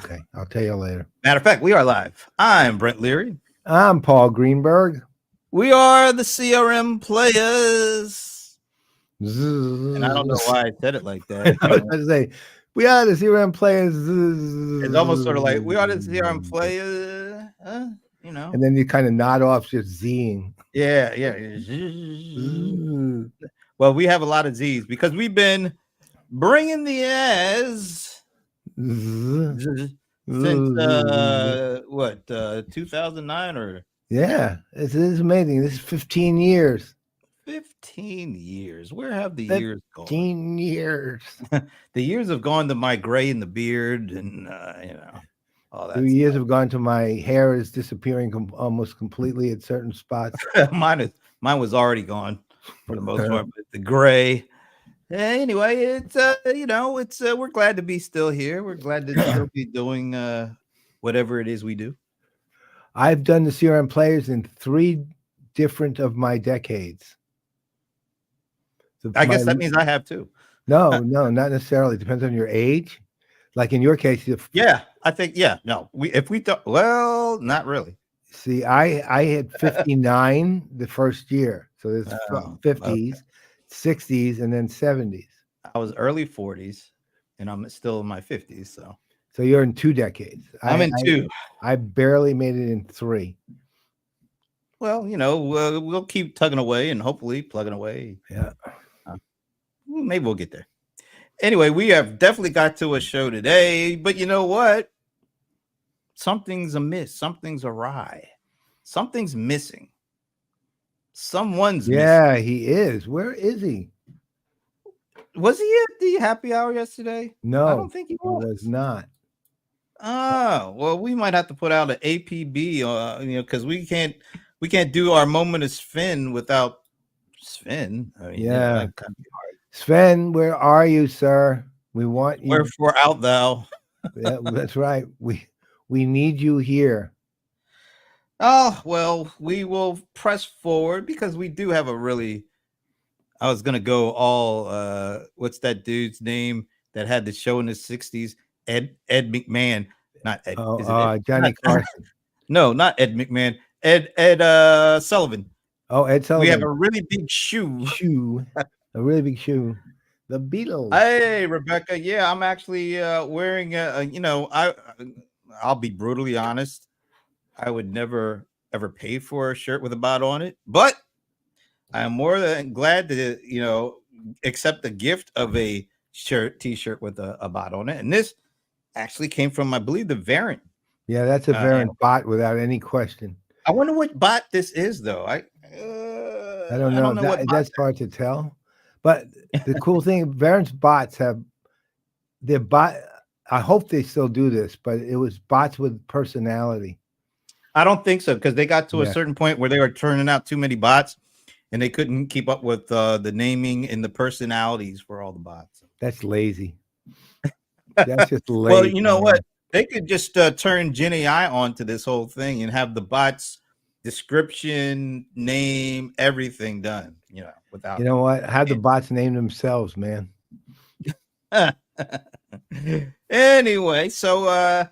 Okay, I'll tell you later. Matter of fact, we are live. I'm Brent Leary. I'm Paul Greenberg. We are the CRM Playaz. And I don't know why I said it like that. I was going to say, we are the CRM Playaz. It's almost sort of like, we are the CRM Playaz. You know. And then you kind of nod off just Zing. Yeah. Well, we have a lot of Z's because we've been bringing the as since 2009 or yeah, this is amazing. This is 15 years. 15 years. Where have the years gone? 15 years. The years have gone to my gray in the beard and all that. 2 years have gone to my hair is disappearing almost completely at certain spots. Mine was already gone for the most part, but the gray. Anyway, it's we're glad to be still here. We're glad to still be doing whatever it is we do. I've done the CRM Playaz in 3 different of my decades. So I guess that means I have too. No, not necessarily. It depends on your age. Like in your case, I think no. Well, not really. See, I had 59 the first year, so there's 50s, okay. 60s, and then 70s. I was early 40s, and I'm still in my 50s. So you're in 2 decades. I'm in 2. I barely made it in 3. Well, we'll keep tugging away and hopefully plugging away. Yeah. Maybe we'll get there. Anyway, we have definitely got to a show today, but you know what? Something's amiss. Something's awry. Something's missing. Someone's missing. Yeah, he is. Where is he? Was he at the happy hour yesterday? No, I don't think he was. He was not. Oh, well, we might have to put out an APB, because we can't do our moment of Sven without Sven. I mean, yeah. Sven, where are you, sir? We want you. Wherefore out thou? Yeah, that's right. We need you here. Oh, well, we will press forward because we do have a really. I was gonna go all. What's that dude's name that had the show in the 60s? Ed McMahon, not Ed. Johnny Carson. No, not Ed McMahon. Ed Sullivan. Oh, Ed Sullivan. We have a really big shoe. A really big shoe. The Beatles. Hey, Rebecca. Yeah, I'm actually wearing I'll be brutally honest. I would never ever pay for a shirt with a bot on it, but I am more than glad to accept the gift of a t-shirt with a bot on it. And this actually came from, I believe, the Variant. Yeah, that's a Variant bot without any question. I wonder what bot this is, though. I don't know. That's hard to tell. But the cool thing, Variant's bots have their bot. I hope they still do this, but it was bots with personality. I don't think so, because they got to a certain point where they were turning out too many bots, and they couldn't keep up with the naming and the personalities for all the bots. That's lazy. That's just lazy. Well, you know what? They could just turn Gen AI onto this whole thing and have the bots description, name, everything done. Without. You know what? Have the bots name themselves, man. Anyway, so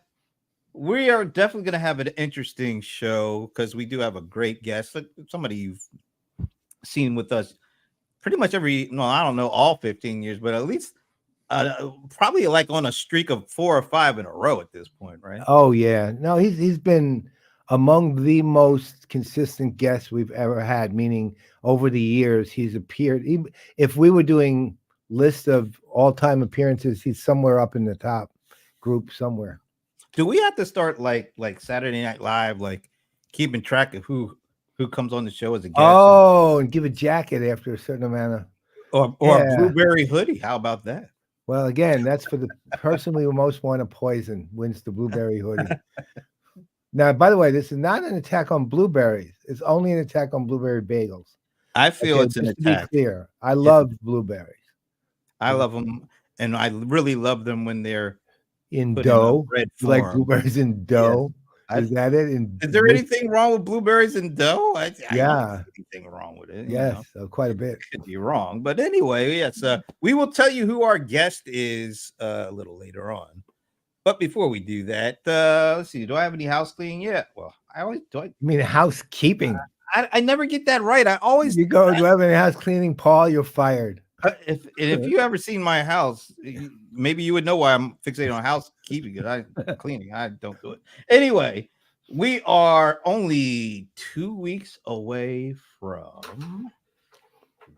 we are definitely going to have an interesting show because we do have a great guest, somebody you've seen with us pretty much I don't know all 15 years, but at least probably like on a streak of 4 or 5 in a row at this point, right? Oh yeah, no, he's been among the most consistent guests we've ever had. Meaning, over the years, he's appeared. If we were doing list of all-time appearances, he's somewhere up in the top group somewhere. Do we have to start like Saturday Night Live, like keeping track of who comes on the show as a guest? Oh, and give a jacket after a certain amount of, or a blueberry hoodie. How about that? Well, again, that's for the person we most want to poison wins the blueberry hoodie. Now, by the way, this is not an attack on blueberries. It's only an attack on blueberry bagels. I feel it's an attack. To be clear, I love blueberries. I love them, and I really love them when they're in dough. You like blueberries in dough. Yes. Is that it? Is there anything wrong with blueberries in dough? I don't see anything wrong with it. Yes, quite a bit. Could be wrong, but anyway, yes. We will tell you who our guest is a little later on. But before we do that, let's see. Do I have any house cleaning yet? Well, I always do. I mean, housekeeping. I never get that right. I always You go, do I have any house cleaning, Paul? You're fired. if you ever seen my house, maybe you would know why I'm fixated on housekeeping. Because cleaning, I don't do it anyway. We are only 2 weeks away from.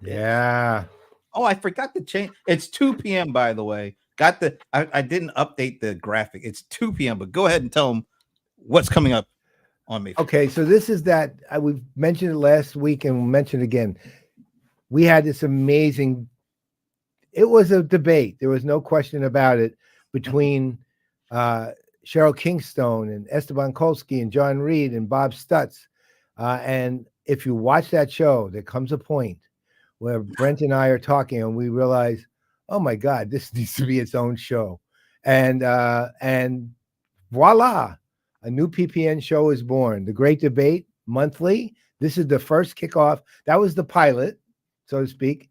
Yeah. Oh, I forgot to change. It's 2 p.m. by the way. I didn't update the graphic. It's 2 p.m. But go ahead and tell them what's coming up on me. Okay, so this is that we mentioned it last week and we'll mention it again. We had this amazing. It was a debate. There was no question about it between Cheryl Kingstone and Esteban Kolsky and John Reed and Bob Stutz. And if you watch that show, there comes a point where Brent and I are talking and we realize, oh my God, this needs to be its own show. And voila, a new PPN show is born. The Great Debate monthly. This is the first kickoff. That was the pilot, so to speak.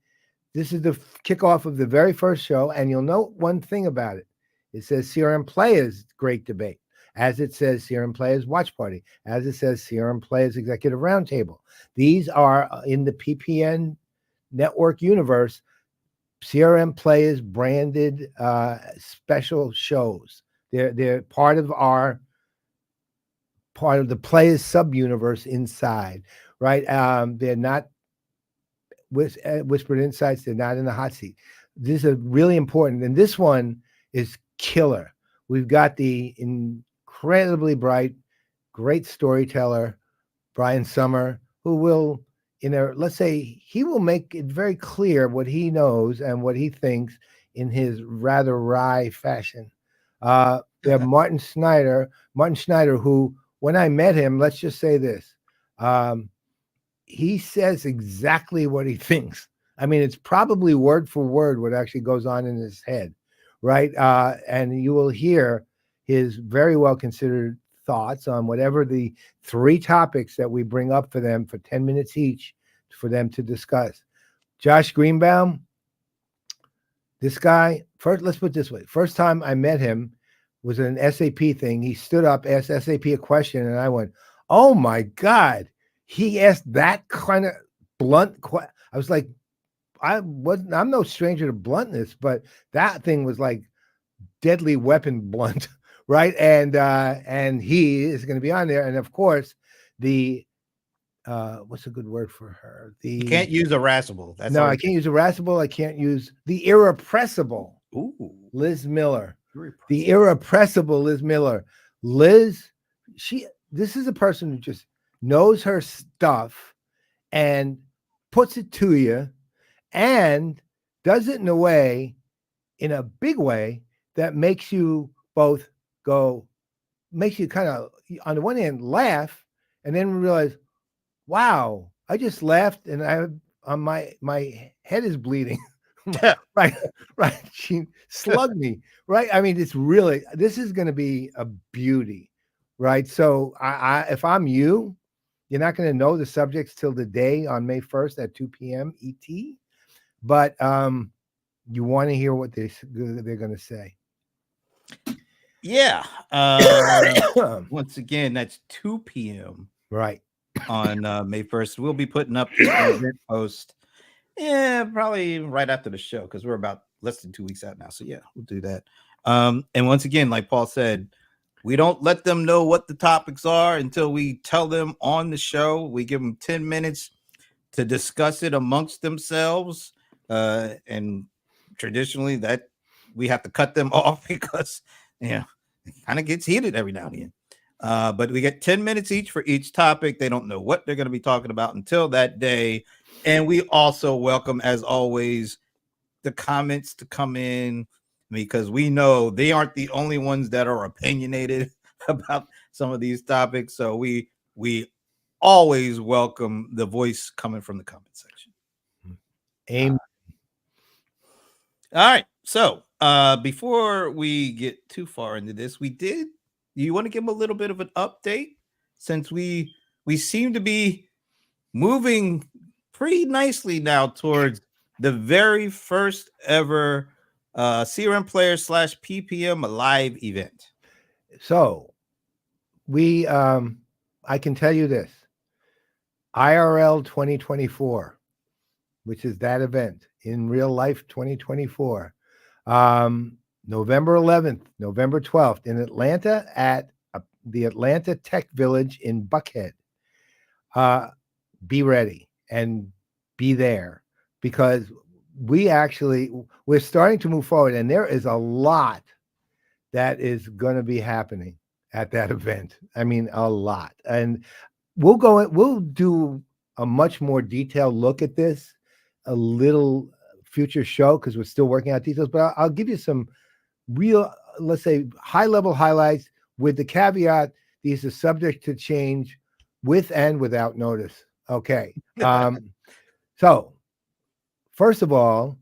This is the kickoff of the very first show. And you'll note one thing about it. It says CRM Playaz Great Debate, as it says CRM Playaz Watch Party, as it says CRM Playaz Executive Roundtable. These are in the PPN network universe, CRM Playaz branded special shows. They're part of the Playaz sub-universe inside, right? They're not Whispered Insights. They're not in the hot seat. This is really important. And this one is killer. We've got the incredibly bright, great storyteller, Brian Summer, who will, let's say he will make it very clear what he knows and what he thinks in his rather wry fashion. We have Martin Schneider, who, when I met him, let's just say this, he says exactly what he thinks. I mean, it's probably word for word what actually goes on in his head, right? And you will hear his very well considered thoughts on whatever the 3 topics that we bring up for them for 10 minutes each for them to discuss. Josh Greenbaum, this guy, first, let's put it this way. First time I met him was an SAP thing. He stood up, asked SAP a question, and I went, oh my God. He asked that kind of blunt question. I was like, I'm no stranger to bluntness, but that thing was like deadly weapon blunt, right? And he is going to be on there. And of course, the what's a good word for her? You can't use irascible. I can't use irascible. I can't use the irrepressible. Ooh. Liz Miller. The irrepressible Liz Miller. Liz, this is a person who just knows her stuff and puts it to you and does it in a big way that makes you kind of, on the one hand, laugh and then realize, wow, I just laughed and my head is bleeding. Right. She slugged me. Right. I mean, this is going to be a beauty. Right. So if I'm you, you're not going to know the subjects till the day on May 1st at 2 p.m. ET, but you want to hear what they're going to say. Yeah. Once again, that's 2 p.m. Right. On May 1st. We'll be putting up this event post. Yeah, probably right after the show because we're about less than 2 weeks out now. So yeah, we'll do that. And once again, like Paul said, we don't let them know what the topics are until we tell them on the show. We give them 10 minutes to discuss it amongst themselves. And traditionally that we have to cut them off because, it kind of gets heated every now and then. But we get 10 minutes each for each topic. They don't know what they're going to be talking about until that day. And we also welcome, as always, the comments to come in, because we know they aren't the only ones that are opinionated about some of these topics. So we always welcome the voice coming from the comment section. Amen. All right. So before we get too far into this, you want to give them a little bit of an update since we seem to be moving pretty nicely now towards the very first ever CRM Playaz / PPM live event. So we, I can tell you this, IRL 2024, which is that event in real life 2024, November 11th, November 12th in Atlanta at the Atlanta Tech Village in Buckhead. Be ready and be there, because we're starting to move forward, and there is a lot that is going to be happening at that event. I mean, a lot. And we'll do a much more detailed look at this, a little future show, because we're still working out details, but I'll give you some real, let's say, high level highlights, with the caveat these are subject to change with and without notice. Okay. So first of all,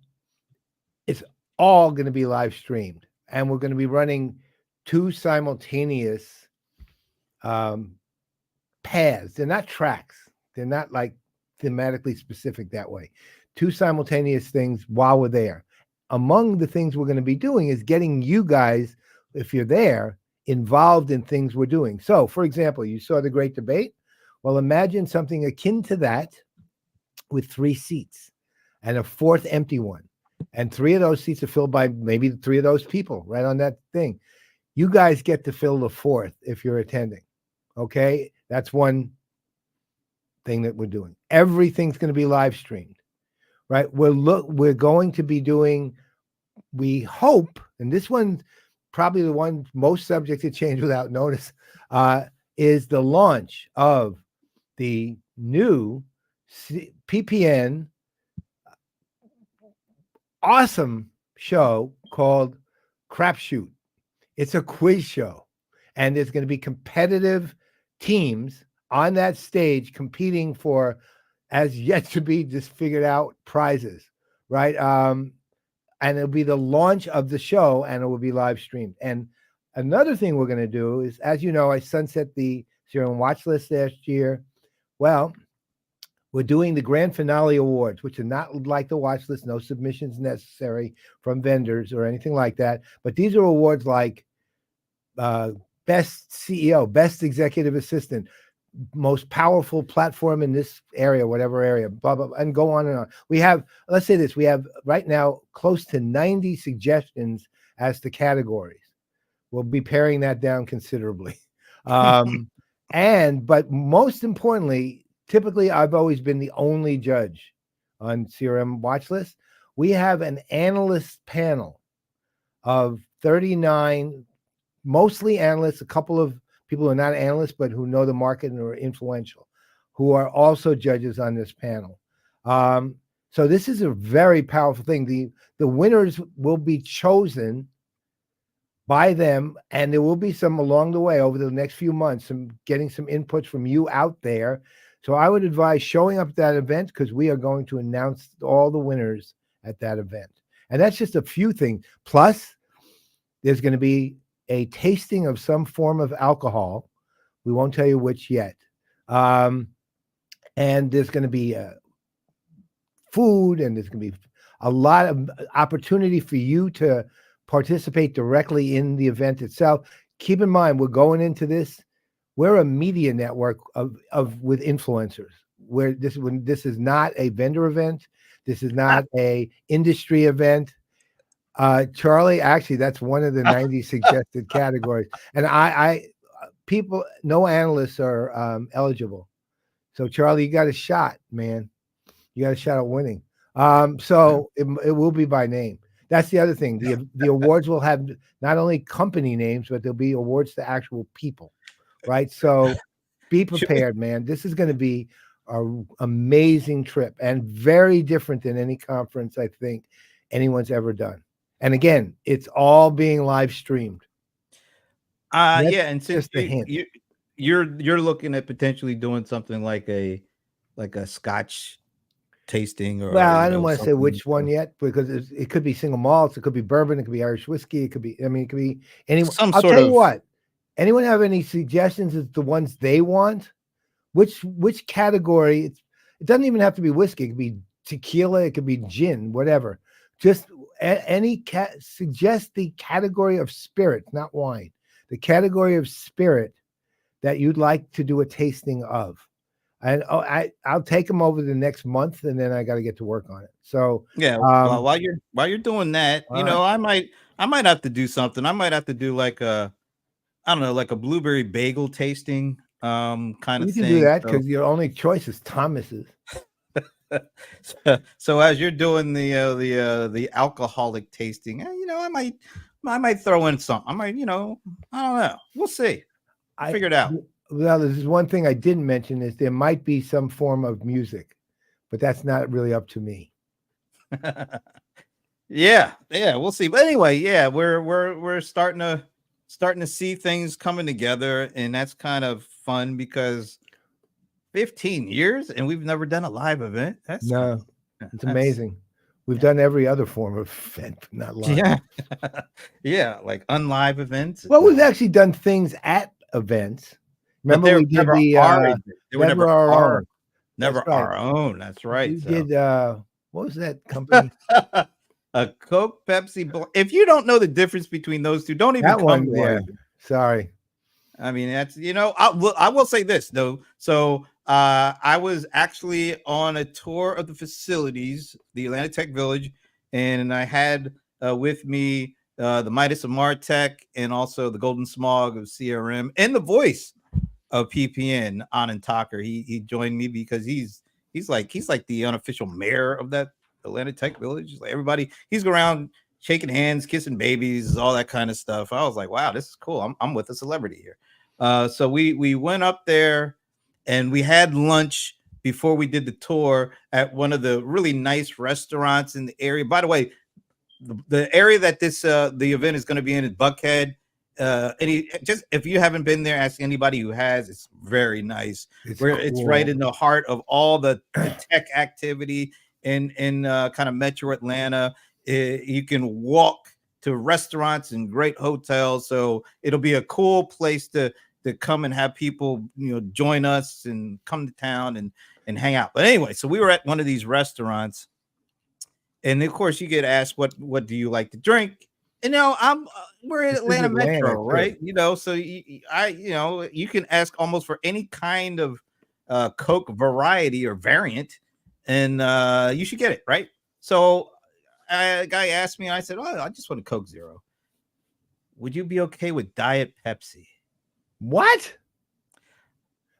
it's all going to be live streamed, and we're going to be running 2 simultaneous paths. They're not tracks. They're not like thematically specific that way. 2 simultaneous things while we're there. Among the things we're going to be doing is getting you guys, if you're there, involved in things we're doing. So, for example, you saw the great debate. Well, imagine something akin to that with 3 seats and a 4th empty one. And 3 of those seats are filled by maybe 3 of those people right on that thing. You guys get to fill the 4th if you're attending. Okay? That's one thing that we're doing. Everything's going to be live streamed, right? We're going to be doing, we hope, and this one probably the one most subject to change without notice, is the launch of the new PPN awesome show called Crapshoot. It's a quiz show, and there's going to be competitive teams on that stage competing for, as yet to be just figured out, prizes, right? And it'll be the launch of the show, and it will be live streamed. And another thing we're going to do is, as you know, I sunset the CRM watch list last year. Well, we're doing the grand finale awards, which are not like the watch list, no submissions necessary from vendors or anything like that. But these are awards like best CEO, best executive assistant, most powerful platform in this area, whatever area, blah, blah, and go on and on. We have, let's say this, we have right now close to 90 suggestions as to categories. We'll be paring that down considerably. But most importantly, typically I've always been the only judge on CRM watch list. We have an analyst panel of 39, mostly analysts, a couple of people who are not analysts, but who know the market and are influential, who are also judges on this panel. So this is a very powerful thing. The winners will be chosen by them, and there will be some along the way over the next few months, getting some inputs from you out there. So I would advise showing up at that event, because we are going to announce all the winners at that event. And that's just a few things. Plus, there's going to be a tasting of some form of alcohol. We won't tell you which yet. And there's going to be food, and there's going to be a lot of opportunity for you to participate directly in the event itself. Keep in mind, we're going into this, we're a media network with influencers. This is not a vendor event. This is not a industry event. Charlie, actually, that's one of the 90 suggested categories. And people, no analysts are eligible. So Charlie, you got a shot, man. You got a shot at winning. So it will be by name. That's the other thing. The awards will have not only company names, but there'll be awards to actual people, right? So be prepared, man. This is going to be an amazing trip, and very different than any conference I think anyone's ever done. And again, it's all being live streamed. Yeah, and since just a hint. You're looking at potentially doing something like a Scotch tasting, or well, I don't want to say which one yet, because it could be single malts, it could be bourbon, it could be Irish whiskey, it could be anyone. I'll tell you what. Anyone have any suggestions as the ones they want? Which category? It doesn't even have to be whiskey. It could be tequila, it could be gin, whatever. Just suggest the category of spirit, not wine, the category of spirit that you'd like to do a tasting of. And I'll take them over the next month, and then I got to get to work on it. So Yeah. Well, while you're doing that, I might have to do something. I might have to do like I don't know, like a blueberry bagel tasting kind of you can do thing. that because your only choice is Thomas's. So as you're doing the alcoholic tasting, I might throw in some. I might, I don't know. We'll see. Figure it out. Well, there's one thing I didn't mention is there might be some form of music, but that's not really up to me. Yeah, we'll see. But anyway, yeah, we're starting to see things coming together, and that's kind of fun because 15 years and we've never done a live event. It's amazing. We've done every other form of event, but not live. Yeah. Yeah, like unlive events. Well, we've actually done things at events. Remember we did they were never our own. Never our own. That's right. We did what was that company? A Coke, Pepsi. If you don't know the difference between those two, don't even that one. Yeah, sorry. I mean, that's I will say this though. So I was actually on a tour of the facilities, the Atlanta Tech Village, and I had with me the Midas of Martech and also the Golden Smog of CRM and the voice of PPN, Anand Thakur. He joined me because he's like the unofficial mayor of that Atlanta Tech Village. Like everybody, he's around shaking hands, kissing babies, all that kind of stuff. I was like, wow, this is cool. I'm with a celebrity here. So we went up there and we had lunch before we did the tour at one of the really nice restaurants in the area. By the way, the area that this the event is going to be in is Buckhead. If you haven't been there, ask anybody who has. It's very nice. It's right in the heart of all the tech activity in kind of Metro Atlanta. You can walk to restaurants and great hotels, so it'll be a cool place to come and have people join us and come to town and hang out. But anyway, so we were at one of these restaurants, and of course you get asked what do you like to drink. And we're in Atlanta Metro, right? So you can ask almost for any kind of Coke variety or variant, and you should get it, right? So a guy asked me, and I said, "Oh, I just want a Coke Zero. Would you be okay with Diet Pepsi?" What?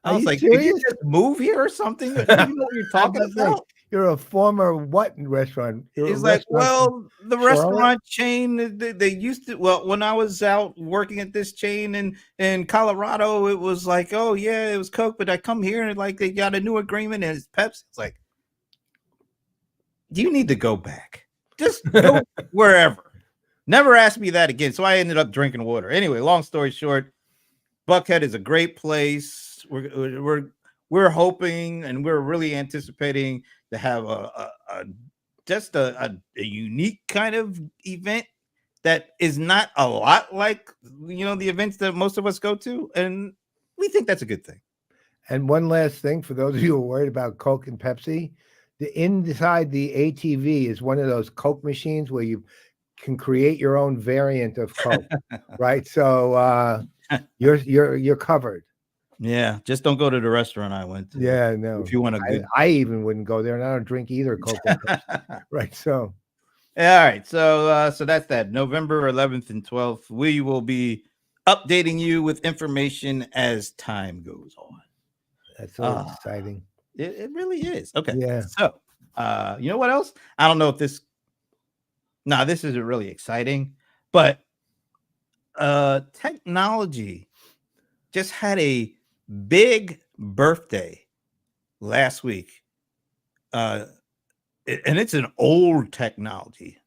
I was like, "Did you just move here or something? You know what you're talking about? You're a former what restaurant?" He's like, "Well, the restaurant chain they used to. Well, when I was out working at this chain in Colorado, it was like, oh yeah, it was Coke, but I come here and like they got a new agreement and it's Pepsi." It's like, do you need to go back? Just go wherever. Never ask me that again. So I ended up drinking water. Anyway, long story short, Buckhead is a great place. We're hoping and we're really anticipating to have a unique kind of event that is not a lot like the events that most of us go to, and we think that's a good thing. And one last thing for those of you who are worried about Coke and Pepsi, the inside the ATV is one of those Coke machines where you can create your own variant of Coke, right? So you're covered. Yeah, just don't go to the restaurant I went to. Yeah, no. If you want to, I even wouldn't go there, and I don't drink either Coke or Pepsi. Right. So, all right. So that's that. November 11th and 12th. We will be updating you with information as time goes on. That's so exciting. It really is. Okay. Yeah. So, you know what else? I don't know if this. No, this isn't really exciting, but technology just had a big birthday last week. And it's an old technology.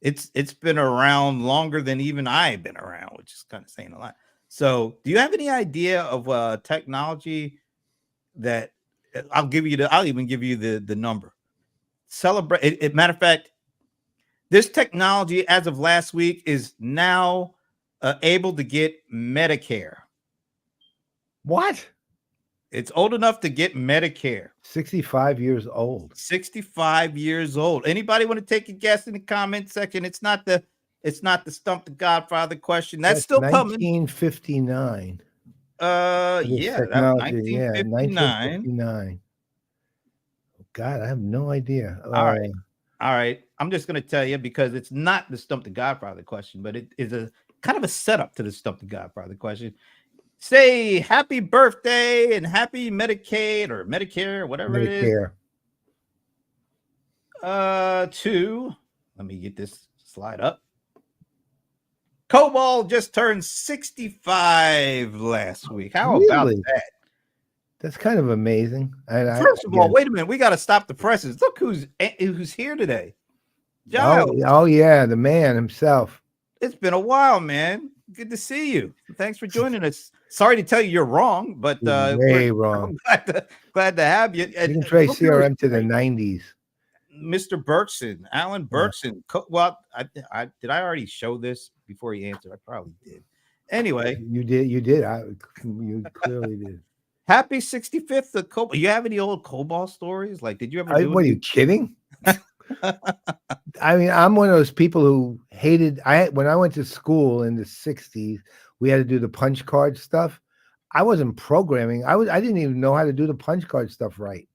It's been around longer than even I've been around, which is kind of saying a lot. So, do you have any idea of technology that I'll even give you the number. Celebrate. Matter of fact, this technology as of last week is now able to get Medicare. What? It's old enough to get Medicare. 65 years old. 65 years old. Anybody want to take a guess in the comment section? It's not the Stump the Godfather question. That's still coming. 1959. This Yeah, that was technology. Yeah, 1959. 1959. God, I have no idea. All right. I'm just going to tell you because it's not the Stump the Godfather question, but it is a kind of a setup to the Stump the Godfather question. Say happy birthday and happy Medicaid or Medicare, whatever Medicare. it is. Let me get this slide up. Cobalt just turned 65 last week. How about that? That's kind of amazing. First of all, wait a minute. We got to stop the presses. Look who's here today. Giles. Oh, yeah, the man himself. It's been a while, man. Good to see you. Thanks for joining us. Sorry to tell you you're wrong, but way wrong. Glad to have you. You can trace CRM to the 90s. Mr. Berkson, Alan Berkson. Well, I did I already show this before he answered? I probably did. Anyway, you did. You clearly did. Happy 65th to Cobalt. You have any old Cobalt stories? Like, did you ever? What are you kidding? I mean, I'm one of those people who hated. When I went to school in the 60s, we had to do the punch card stuff. I wasn't programming. I didn't even know how to do the punch card stuff right.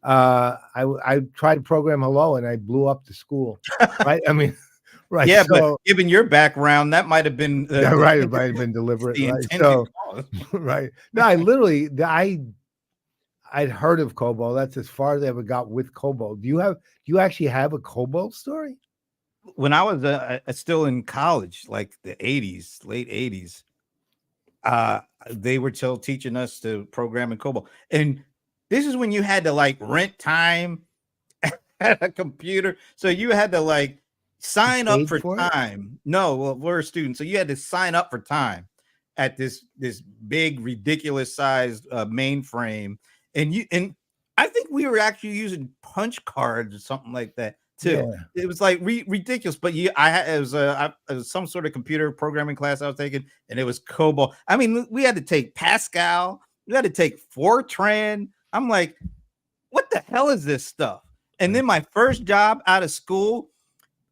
I tried to program hello and I blew up the school. Right? I mean, right. Yeah, so, but given your background, that might have been right. It might have been deliberate. Right. So, right. No, I'd heard of COBOL. That's as far as I ever got with COBOL. Do you actually have a COBOL story? When I was still in college, like the 80s, late 80s, they were still teaching us to program in COBOL. And this is when you had to like rent time at a computer. So you had to like sign up for time. No, well, we're a student. So you had to sign up for time at this big, ridiculous sized mainframe. And I think we were actually using punch cards or something like that too. Yeah. It was like ridiculous. But it was some sort of computer programming class I was taking, and it was COBOL. I mean, we had to take Pascal. We had to take Fortran. I'm like, what the hell is this stuff? And then my first job out of school,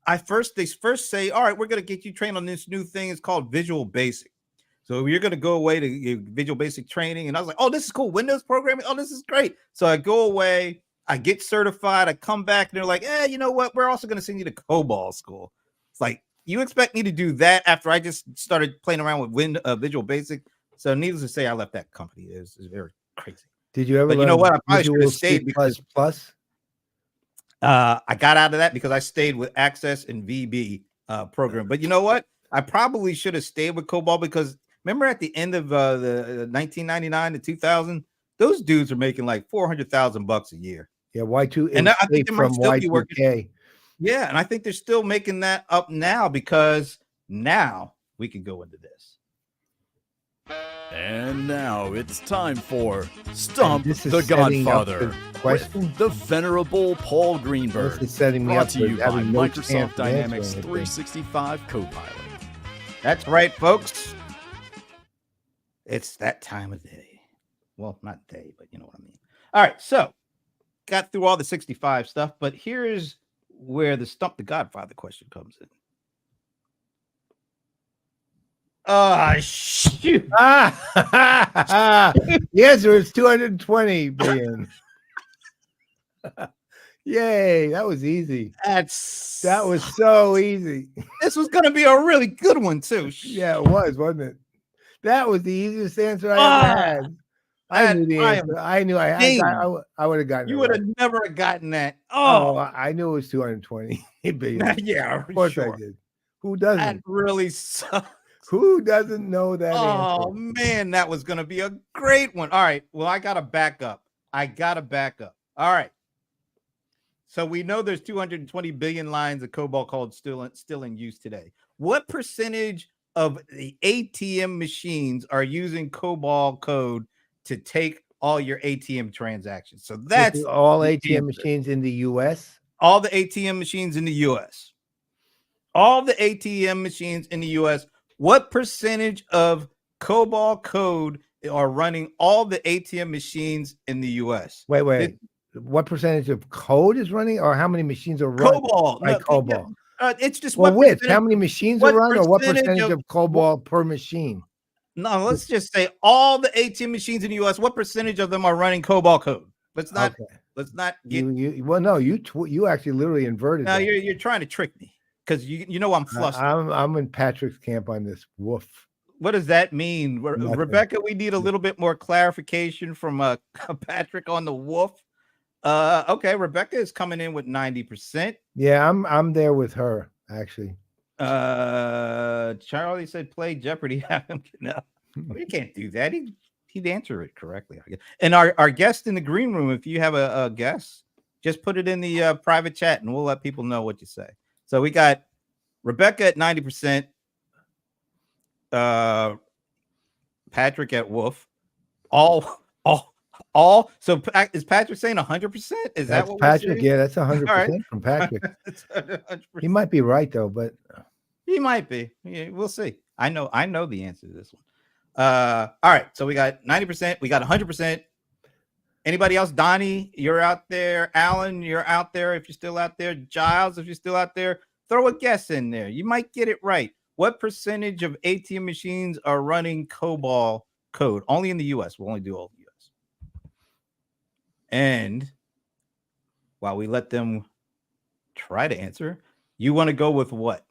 they first say, all right, we're going to get you trained on this new thing. It's called Visual Basic. So you're going to go away to Visual Basic training. And I was like, oh, this is cool. Windows programming. Oh, this is great. So I go away. I get certified. I come back and they're like, you know what? We're also going to send you to COBOL school. It's like, you expect me to do that after I just started playing around with Visual Basic? So needless to say, I left that company. It was very crazy. Did you ever learn you know what? I probably should have stayed because I got out of that because I stayed with Access and VB program. But you know what? I probably should have stayed with COBOL because remember at the end of the 1999 to 2000, those dudes are making like $400,000 a year. Yeah, Y2. And I think they might still be working. Yeah, and I think they're still making that up now because now we can go into this. And now it's time for Stump the Godfather with the Venerable Paul Greenberg. This is setting me brought up to you by no Microsoft Dynamics 365 Copilot. That's right, folks. It's that time of day. Well, not day, but you know what I mean. All right, so got through all the 65 stuff, but here's where the Stump the Godfather question comes in. Shoot. The answer is 220 billion. Yay, that was easy. That was so easy. This was going to be a really good one, too. Yeah, it was, wasn't it? That was the easiest answer I ever had. I knew the answer. I knew I would have gotten it. You would have never gotten that. I knew it was 220 billion. Yeah, of course I did. Who doesn't? That really sucks. Who doesn't know that answer? Man, that was going to be a great one. All right. Well, I got to back up. All right. So we know there's 220 billion lines of COBOL code still in use today. What percentage of the ATM machines are using COBOL code to take all your ATM transactions? So that's all ATM machines in the U.S.? All the ATM machines in the U.S. All the ATM machines in the U.S. What percentage of COBOL code are running all the ATM machines in the U.S.? Wait. What percentage of code is running, or how many machines are run COBOL. by No, COBOL? It's just Well, what which? percentage, How many machines are what run, or what percentage percentage of COBOL per machine? No, let's just say all the ATM machines in the U.S. What percentage of them are running COBOL code? Let's not get. Well, no, you actually literally inverted. Now that. you're trying to trick me because you know I'm flustered. I'm in Patrick's camp on this. Woof. What does that mean, Rebecca? We need a little bit more clarification from Patrick on the woof. Okay, Rebecca is coming in with 90%. Yeah, I'm there with her actually. Charlie said play Jeopardy. No, you can't do that. He'd answer it correctly. And our guest in the green room, if you have a guess, just put it in the private chat and we'll let people know what you say. So we got Rebecca at 90%, Patrick at Wolf, all. So is Patrick saying 100%? Is that what Patrick? We're saying? Yeah, that's 100% from Patrick. He might be right though, but he might be. Yeah, we'll see. I know the answer to this one. All right, so we got 90%, we got 100%. Anybody else? Donnie, you're out there. Alan, you're out there. If you're still out there, Giles, if you're still out there, throw a guess in there. You might get it right. What percentage of ATM machines are running COBOL code? Only in the US. We'll only do all the US. And while we let them try to answer, you want to go with what?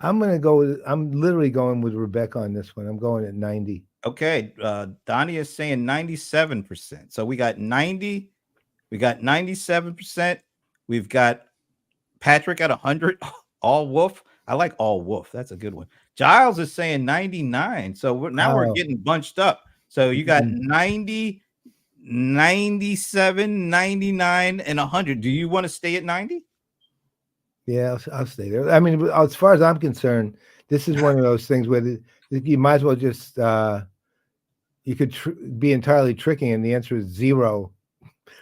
I'm literally going with Rebecca on this one. I'm going at 90. Okay. Donnie is saying 97%. So we got 90, we got 97%. We've got Patrick at 100, all Wolf. I like all Wolf. That's a good one. Giles is saying 99. So we're getting bunched up. So you got 90, 97, 99, and 100. Do you want to stay at 90? Yeah, I'll stay there. I mean, as far as I'm concerned, this is one of those things where you might as well just you could be entirely tricking, and the answer is 0,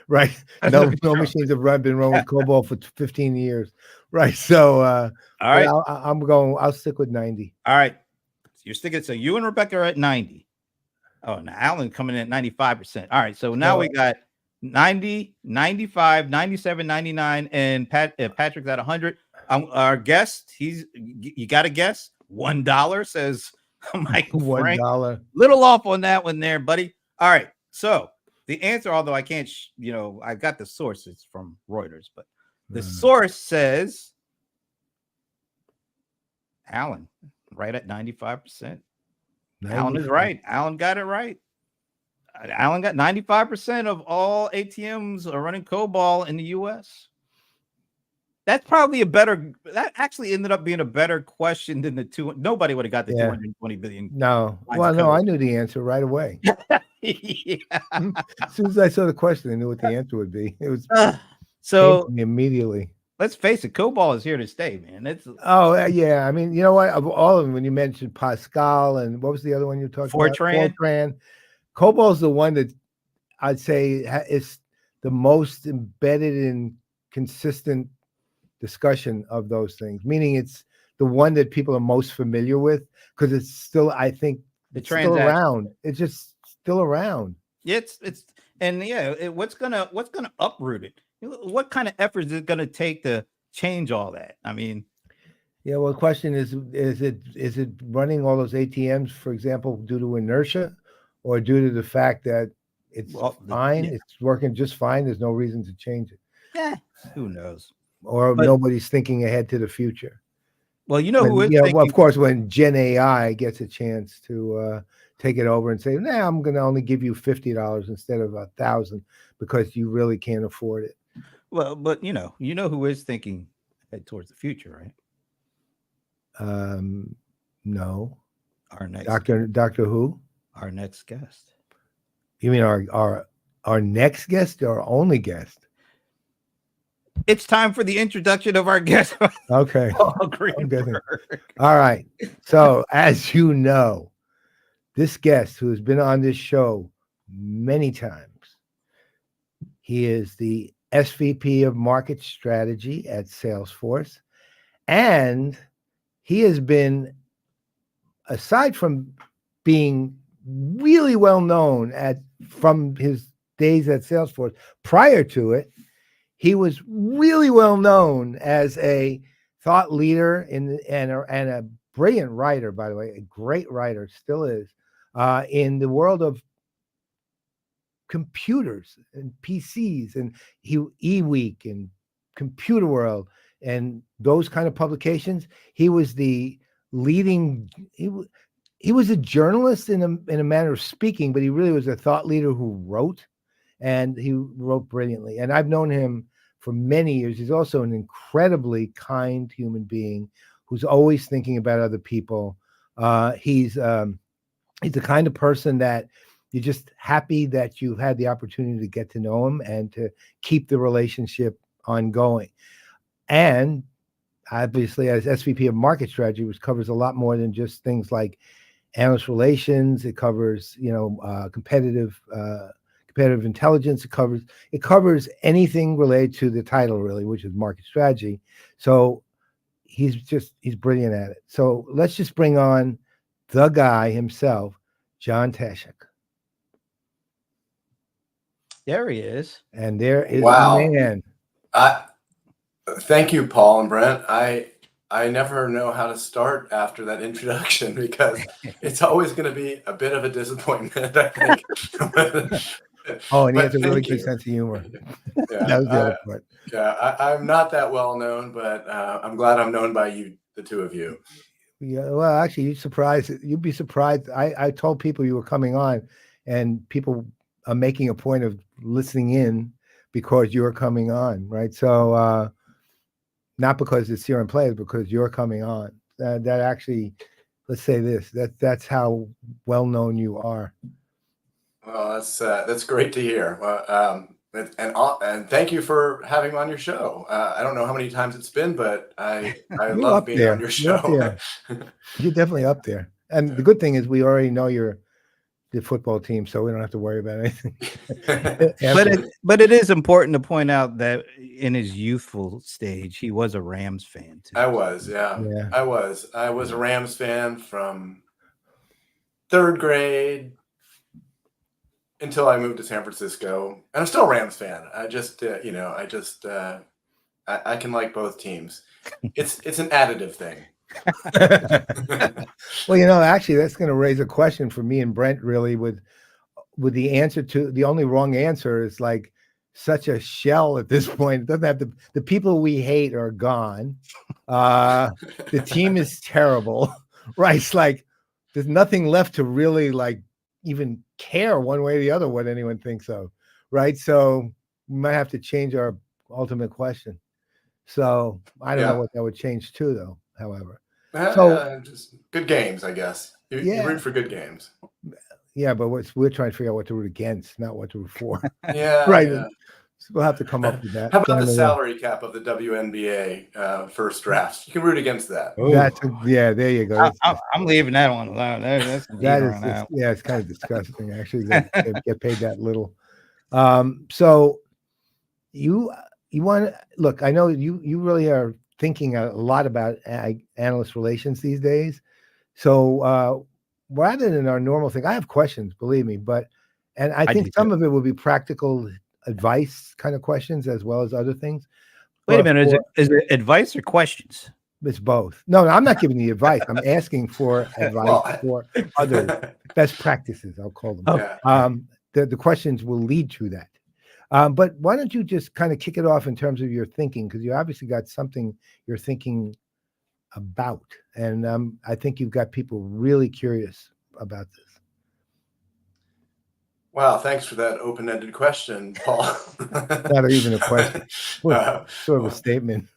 right? No machines have been run with COBOL for 15 years, right? So, all right, I'll stick with 90. All right, so you're sticking. So you and Rebecca are at 90. Oh, now Alan coming in at 95%. All right, so now we got 90, 95, 97, 99, and Patrick's at 100. Our guest, you got a guess? $1 says Michael Frank. $1. Little off on that one there, buddy. All right, so the answer, although I can't, I got the source. It's from Reuters, but the source says Alan, right at 95%. Alan is right. Alan got it right. Alan got 95% of all ATMs are running COBOL in the U.S. That's probably that actually ended up being a better question than the two. Nobody would have got the 220 billion. No. Well, no, I knew the answer right away. Yeah. As soon as I saw the question, I knew what the answer would be. It was so immediately. Let's face it, COBOL is here to stay, man. Yeah. I mean, you know what? Of all of them, when you mentioned Pascal and what was the other one you talked about? Fortran. COBOL is the one that I'd say is the most embedded in consistent discussion of those things. Meaning, it's the one that people are most familiar with because it's still, I think, it's still around. It's just still around. What's gonna uproot it? What kind of effort is it going to take to change all that? I mean, yeah. Well, the question is it running all those ATMs, for example, due to inertia, or due to the fact that it's fine, it's working just fine? There's no reason to change it. Yeah, who knows? Or nobody's thinking ahead to the future. Well, who is thinking? Well, of course, when Gen AI gets a chance to take it over and say, "Nah, I'm going to only give you $50 instead of $1,000 because you really can't afford it." Well, but who is thinking ahead towards the future, right? No. Our next Doctor Who? Our next guest. You mean our next guest or our only guest? It's time for the introduction of our guest. Okay. Paul Greenberg. All right. So, as you know, this guest who has been on this show many times, he is the SVP of Market Strategy at Salesforce. And he has been, aside from being really well known from his days at Salesforce. Prior to it, he was really well known as a thought leader and a brilliant writer, by the way, a great writer, still is, in the world of computers and PCs and eWeek and Computer World and those kind of publications. He was the leading. He was a journalist in a manner of speaking, but he really was a thought leader who wrote, and he wrote brilliantly. And I've known him for many years. He's also an incredibly kind human being who's always thinking about other people. He's the kind of person that you're just happy that you had the opportunity to get to know him and to keep the relationship ongoing. And obviously, as SVP of Market Strategy, which covers a lot more than just things like analyst relations, it covers competitive intelligence. It covers anything related to the title, really, which is market strategy. So he's brilliant at it. So let's just bring on the guy himself, John Taschek. There he is. And there is wow. the man. Thank you, Paul and Brent. I never know how to start after that introduction because it's always going to be a bit of a disappointment, I think. Oh, and he has a really good sense of humor. Yeah, that was the other part. Yeah, I'm not that well known, but I'm glad I'm known by you, the two of you. Yeah, well, actually, you'd be surprised. I told people you were coming on, and people are making a point of listening in because you're coming on, right? So not because it's CRM Playaz, because you're coming on. That actually, let's say this, that's how well known you are. Well, that's great to hear. And thank you for having me on your show. I don't know how many times it's been, but I love being on your show. You're definitely up there. And the good thing is we already know you're the football team, so we don't have to worry about anything. but it is important to point out that in his youthful stage, he was a Rams fan too. I was, yeah. I was a Rams fan from 3rd grade until I moved to San Francisco, and I'm still a Rams fan. I just, I can like both teams. It's an additive thing. Well, actually, that's going to raise a question for me and Brent, really, with the answer to the only wrong answer is like such a shell at this point. It doesn't have the people we hate are gone. The team is terrible, right? It's like there's nothing left to really like even care one way or the other what anyone thinks of, right? So we might have to change our ultimate question. So I don't know what that would change to, though. However, so just good games, I guess. You root for good games. Yeah, but we're trying to figure out what to root against, not what to root for. Yeah, right. Yeah. So we'll have to come up with that. How about the salary cap of the WNBA first draft? You can root against that. There you go. I'm leaving that one alone. That's it's kind of disgusting, actually, that they get paid that little. So you want to look? I know you really are thinking a lot about analyst relations these days. So rather than our normal thing, I have questions, believe me, and I think some of it will be practical advice kind of questions as well as other things. Wait a minute, is it advice or questions? It's both. No, I'm not giving you advice. I'm asking for advice for other best practices, I'll call them. Okay. The questions will lead to that. But why don't you just kind of kick it off in terms of your thinking? Because you obviously got something you're thinking about. And I think you've got people really curious about this. Wow, thanks for that open-ended question, Paul. Not even a question. Sort of a statement.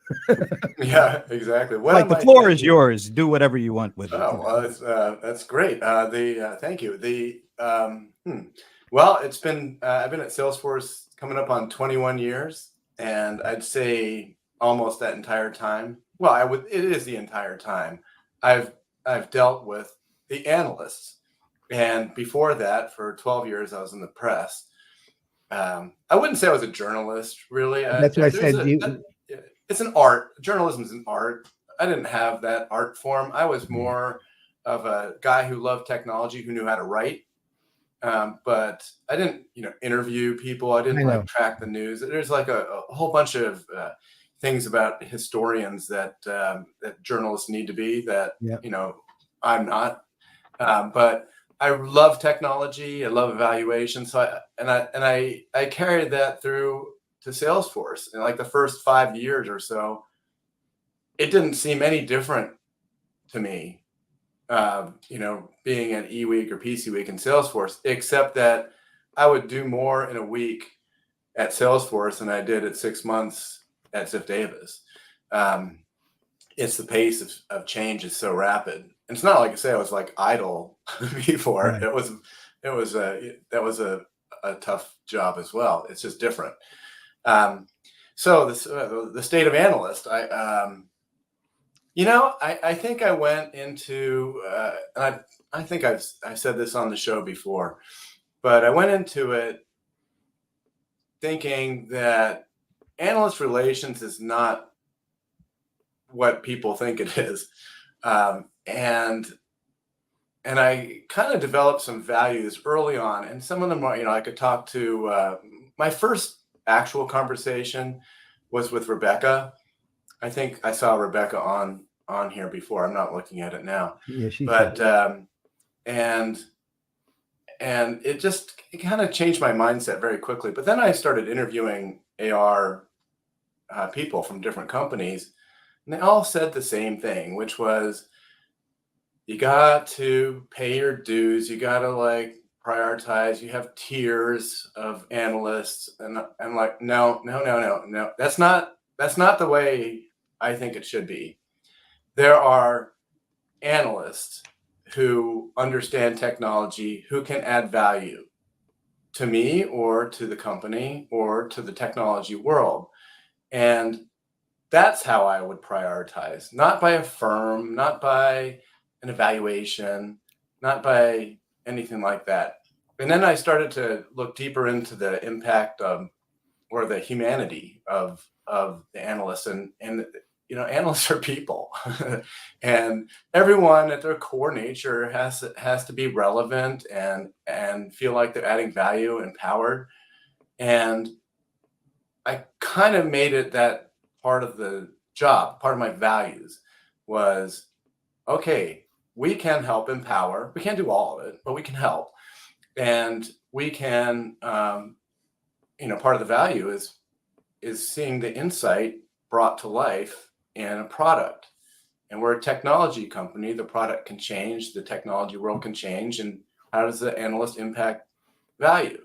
Yeah, exactly. Like the floor is yours. Do whatever you want with it. Oh, that's great. Thank you. Well, it's been I've been at Salesforce coming up on 21 years, and I'd say almost that entire time. Well, it is the entire time I've dealt with the analysts. And before that, for 12 years, I was in the press. I wouldn't say I was a journalist, really. That's what I said. It's an art. Journalism is an art. I didn't have that art form. I was more of a guy who loved technology, who knew how to write but I didn't, interview people. I didn't like track the news. There's like a whole bunch of things about historians that that journalists need to be that, I'm not. But I love technology. I love evaluation. So I carried that through to Salesforce. And like the first 5 years or so, it didn't seem any different to me, being at eWeek or PC Week in Salesforce, except that I would do more in a week at Salesforce than I did at 6 months at Ziff Davis. It's the pace of change is so rapid. And it's not like I say I was like idle before. Right. That was a tough job as well. It's just different. So the state of analyst, I think I went into, and I think I've said this on the show before, but I went into it thinking that analyst relations is not what people think it is. And I kind of developed some values early on, and some of them are, I could talk to, my first actual conversation was with Rebecca. I think I saw Rebecca on here before. I'm not looking at it now. Yeah, but and it kind of changed my mindset very quickly. But then I started interviewing AR people from different companies, and they all said the same thing, which was, you got to pay your dues. You got to like prioritize. You have tiers of analysts, and I'm like, no. That's not the way I think it should be. There are analysts who understand technology, who can add value to me or to the company or to the technology world. And that's how I would prioritize, not by a firm, not by an evaluation, not by anything like that. And then I started to look deeper into the impact or the humanity of the analysts, and analysts are people, and everyone at their core nature has to be relevant and feel like they're adding value, empowered. And I kind of made it that part of the job, part of my values was, okay, we can help empower. We can't do all of it, but we can help. And we can, part of the value is seeing the insight brought to life in a product. And we're a technology company. The product can change, the technology world can change. And how does the analyst impact value?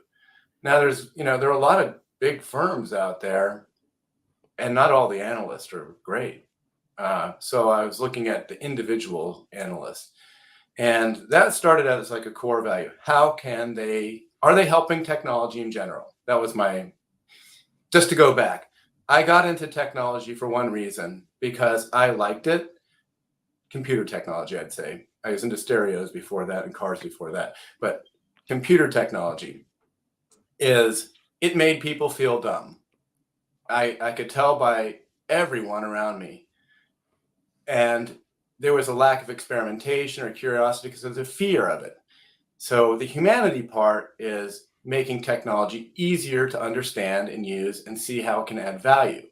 Now there are a lot of big firms out there, and not all the analysts are great. So I was looking at the individual analysts, and that started out as like a core value. Are they helping technology in general? That was just to go back. I got into technology for one reason, because I liked it. Computer technology, I'd say. I was into stereos before that and cars before that. But computer technology it made people feel dumb. I could tell by everyone around me. And there was a lack of experimentation or curiosity because of the fear of it. So the humanity part is making technology easier to understand and use and see how it can add value.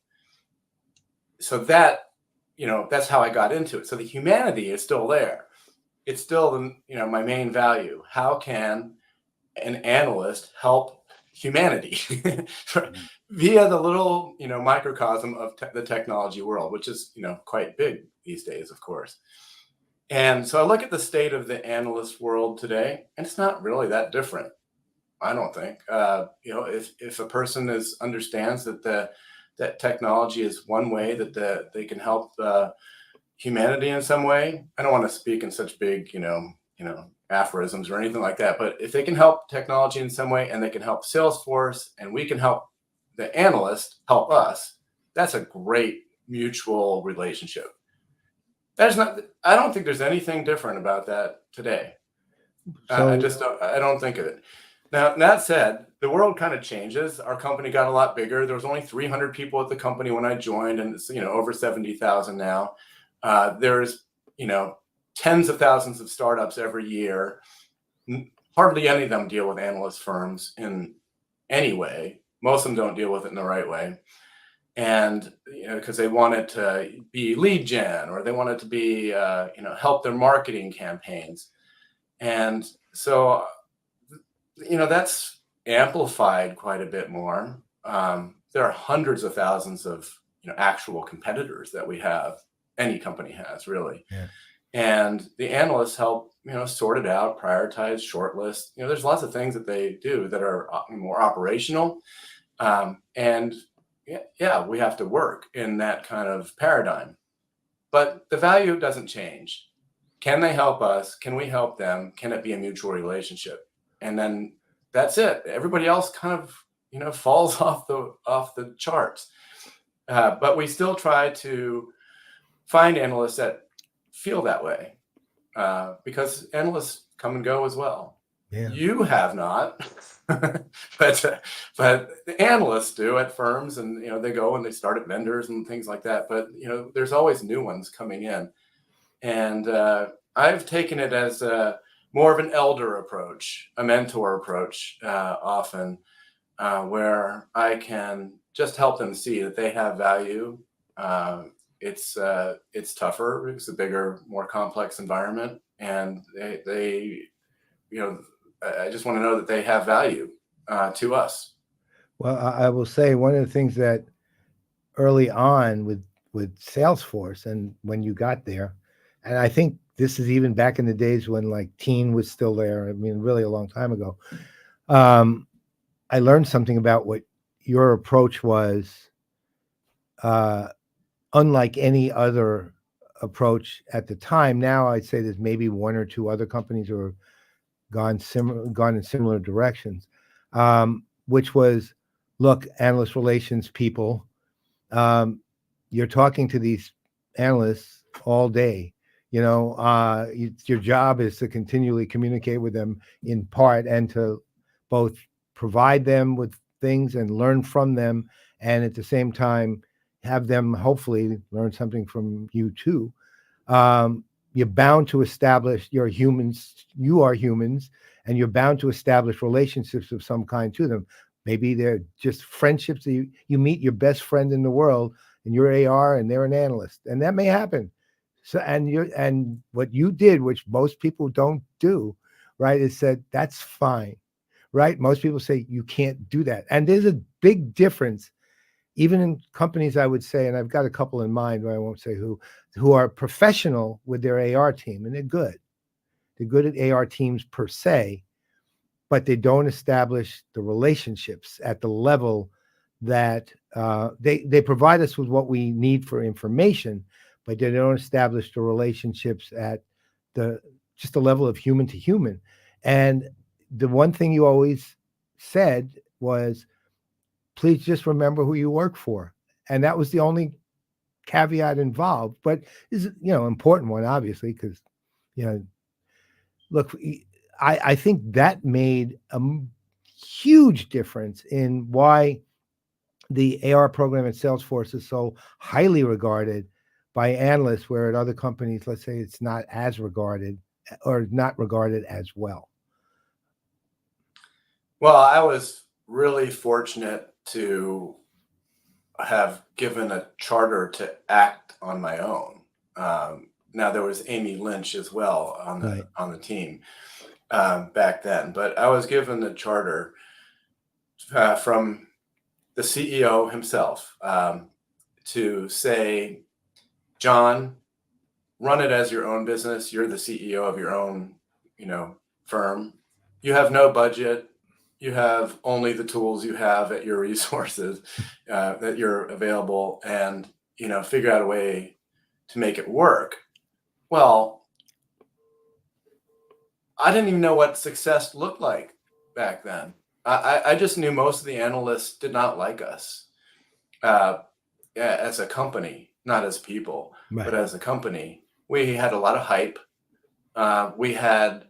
So that's how I got into it. So the humanity is still there. It's still my main value. How can an analyst help humanity via the little microcosm of the technology world, which is quite big these days, of course. And so I look at the state of the analyst world today, and it's not really that different, I don't think. If a person understands that technology is one way that they can help humanity in some way. I don't want to speak in such big aphorisms or anything like that, but if they can help technology in some way, and they can help Salesforce, and we can help the analyst help us, that's a great mutual relationship. I don't think there's anything different about that today. I don't think of it. Now, that said, the world kind of changes. Our company got a lot bigger. There was only 300 people at the company when I joined, and it's over 70,000 now. There's tens of thousands of startups every year. hardly any of them deal with analyst firms in any way. Most of them don't deal with it in the right way. And, because they want it to be lead gen, or they want it to be, help their marketing campaigns. And so, that's amplified quite a bit more. There are hundreds of thousands of, actual competitors that we have. Any company has, really. Yeah. And the analysts help, sort it out, prioritize, shortlist. There's lots of things that they do that are more operational. And yeah, we have to work in that kind of paradigm. But the value doesn't change. Can they help us? Can we help them? Can it be a mutual relationship? And then that's it. Everybody else kind of, falls off the charts. But we still try to find analysts that feel that way, because analysts come and go as well. Yeah. You have not, but the analysts do at firms, and they go and they start at vendors and things like that. But there's always new ones coming in, and I've taken it as more of an elder approach, a mentor approach, often, where I can just help them see that they have value. It's tougher. It's a bigger, more complex environment, and they I just want to know that they have value to us. Well, I will say one of the things that early on with Salesforce, and when you got there, and I think this is even back in the days when like Teen was still there. I mean, really a long time ago. I learned something about what your approach was, unlike any other approach at the time. Now I'd say there's maybe one or two other companies who are gone in similar directions, which was, look, analyst relations people, you're talking to these analysts all day. Your job is to continually communicate with them in part, and to both provide them with things and learn from them, and at the same time have them hopefully learn something from you too. You're bound to establish, you are humans, and you're bound to establish relationships of some kind to them. Maybe they're just friendships. You meet your best friend in the world, and you're AR and they're an analyst, and that may happen. So, and what you did, which most people don't do, right, is said, that's fine, right? Most people say you can't do that. And there's a big difference, even in companies, I would say, and I've got a couple in mind, but I won't say who are professional with their AR team, and they're good. They're good at AR teams per se, but they don't establish the relationships at the level that they provide us with what we need for information, but they don't establish the relationships at just the level of human to human. And the one thing you always said was, please just remember who you work for. And that was the only caveat involved, but is important one, obviously, because look, I think that made a huge difference in why the AR program at Salesforce is so highly regarded by analysts, where at other companies, let's say, it's not as regarded, or not regarded as well. Well, I was really fortunate to have given a charter to act on my own. Now there was Amy Lynch as well on the team back then, but I was given the charter from the CEO himself to say, John, run it as your own business. You're the CEO of your own, firm. You have no budget. You have only the tools you have at your resources that you're available, and figure out a way to make it work. Well, I didn't even know what success looked like back then. I just knew most of the analysts did not like us as a company, not as people, right, but as a company. We had a lot of hype. We had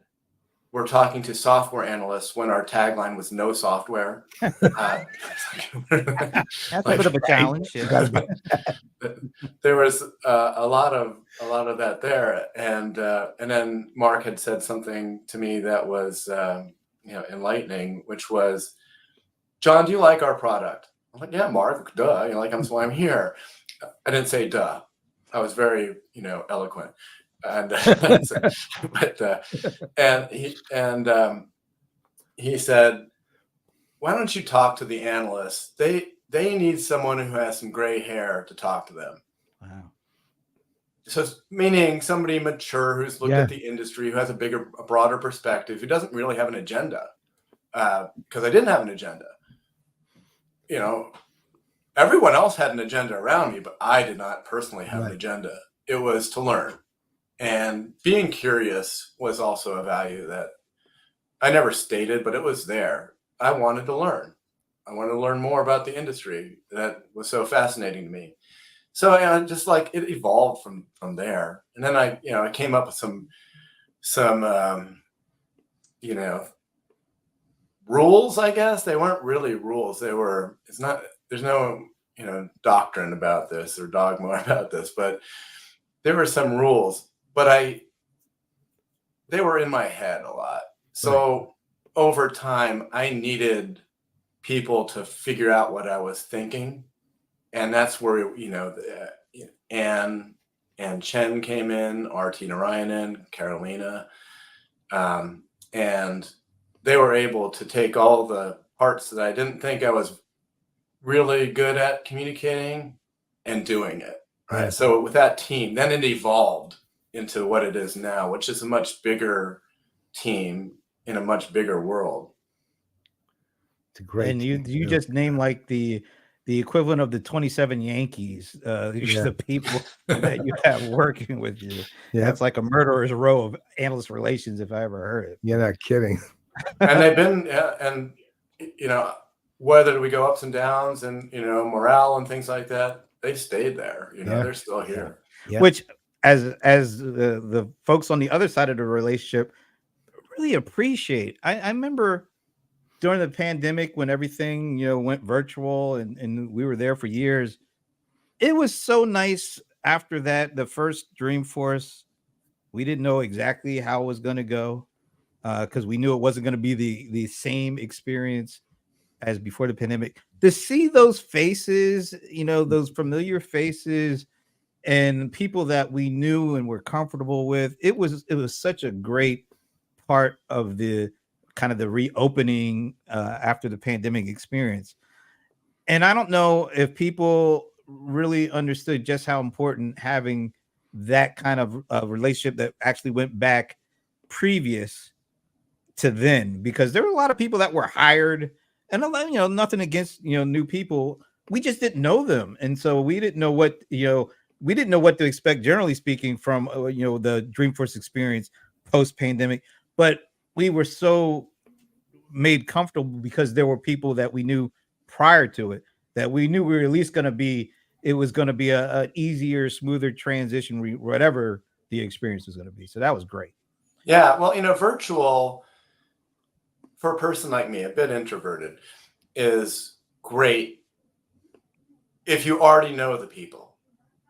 we're talking to software analysts when our tagline was no software. That's a bit of a challenge. Yeah. There was a lot of that there, and then Mark had said something to me that was enlightening, which was, John, do you like our product? I'm like, yeah, Mark, duh. That's why I'm here. I didn't say duh. I was very eloquent, and he said, why don't you talk to the analysts? They need someone who has some gray hair to talk to them. Wow. So meaning somebody mature who's looked at the industry, who has a broader perspective, who doesn't really have an agenda. Because I didn't have an agenda. Everyone else had an agenda around me, but I did not personally have an agenda. It was to learn. And being curious was also a value that I never stated, but it was there. I wanted to learn. I wanted to learn more about the industry that was so fascinating to me. So just like it evolved from there. And then I came up with some rules, I guess. They weren't really rules. There's no doctrine about this or dogma about this, but there were some rules, but they were in my head a lot. So over time, I needed people to figure out what I was thinking. And that's where, Anne and Chen came in, RT Narayanan, Carolina, and they were able to take all the parts that I didn't think I was really good at communicating and doing it. Right. Yeah. So with that team, then it evolved into what it is now, which is a much bigger team in a much bigger world. It's a great. And you just named like the equivalent of the 27 Yankees. These are the people that you have working with you. Yeah, that's like a murderer's row of analyst relations, if I ever heard it. You're not kidding. And they've been, whether we go ups and downs and morale and things like that, they stayed there. They're still here. Yeah. Which, as the folks on the other side of the relationship really appreciate. I remember during the pandemic when everything went virtual and we were there for years. It was so nice after that. The first Dreamforce, we didn't know exactly how it was going to go because we knew it wasn't going to be the same experience as before the pandemic. To see those faces, those familiar faces and people that we knew and were comfortable with, it was such a great part of the kind of the reopening after the pandemic experience. And I don't know if people really understood just how important having that kind of relationship that actually went back previous to then, because there were a lot of people that were hired, and nothing against new people, we just didn't know them, and so we didn't know what to expect, generally speaking, from the Dreamforce experience post pandemic. But we were so made comfortable because there were people that we knew prior to it that we knew we were at least going to be. It was going to be an easier, smoother transition, whatever the experience was going to be. So that was great. Yeah, well, virtual for a person like me, a bit introverted, is great if you already know the people,